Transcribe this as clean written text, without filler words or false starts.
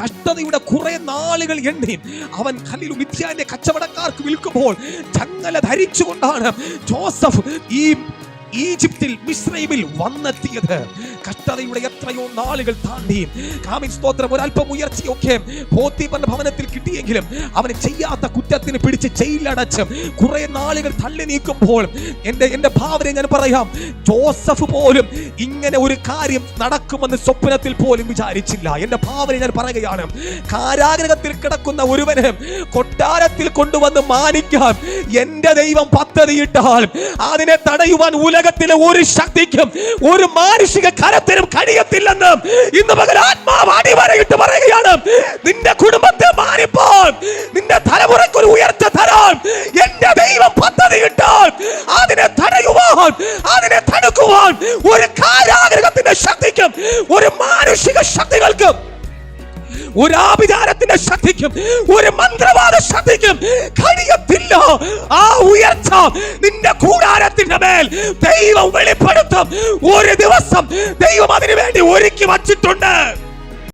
കഷ്ടതയുടെ കുറെ നാളുകൾ എണ്ണി അവൻ ഖലീൽ മിദ്യാന്റെ കച്ചവടക്കാർക്ക് വിൽക്കുമ്പോൾ ചങ്ങല ധരിച്ചുകൊണ്ടാണ് ജോസഫ് ഈ ഈജിപ്തിൽ മിസ്രൈമിൽ വന്നെത്തിയത്. കഷ്ടതയുടെ എത്രയോ നാളുകൾ താണ്ടി കാമിൻ സ്തോത്രം ഒരല്പം ഉയർച്ചയൊക്കെ പോത്തിഫറിന്റെ ഭവനത്തിൽ കിട്ടിയെങ്കിലും അവന് ചെയ്യാത്ത കുറ്റത്തിന് പിടിച്ച് ജയിലടച്ച് കുറെ നാളുകൾ തള്ളി നീക്കുമ്പോൾ എന്റെ ഭാവന ഞാൻ പറയാം, ജോസഫ് പോലും ഇങ്ങനെ ഒരു കാര്യം നടക്കുമെന്ന് സ്വപ്നത്തിൽ പോലും വിചാരിച്ചില്ല. എന്റെ ഭാവന ഞാൻ പറയുകയാണ്, കാരാഗ്രഹത്തിൽ കിടക്കുന്ന ഒരുവന് കൊട്ടാരത്തിൽ കൊണ്ടുവന്ന് മാനിക്കാൻ എന്റെ ദൈവം പദ്ധതിയിട്ടാൽ അതിനെ തടയുവാൻ ഉലകത്തിലെ ഒരു ശക്തിക്കും ഒരു മാനുഷിക കരത്തിനും കഴിയത്തില്ലെന്ന് ഇന്ന് പകൽ ആത്മാവ് അടിവരയിട്ട് പറയുകയാണ്. നിന്റെ കുടുംബത്തെ മാനിപ്പോൾ നിന്റെ തലമുറയ്ക്ക് ഒരു ഉയർച്ച തരാൻ എന്റെ ദൈവം പദ്ധതിയിട്ടാൽ അതിനെ തടയുവാൻ അതിനെ തടുക്കുവാൻ ഒരു കാരാഗ്രഹത്തിന്റെ ശക്തിക്കും ഒരു മാനുഷിക ശക്തികൾക്കും ഒരു ആഭിചാരത്തിന്റെ ശക്തിക്കും ഒരു മന്ത്രവാദ ശക്തിക്കും കഴിയത്തില്ല. ആ ഉയർച്ച നിന്റെ കൂടാരത്തിന്റെ മേൽ ദൈവം വെളിപ്പെടുത്തും. ഒരു ദിവസം ദൈവം അതിനു വേണ്ടി ഒരുക്കി വച്ചിട്ടുണ്ട്.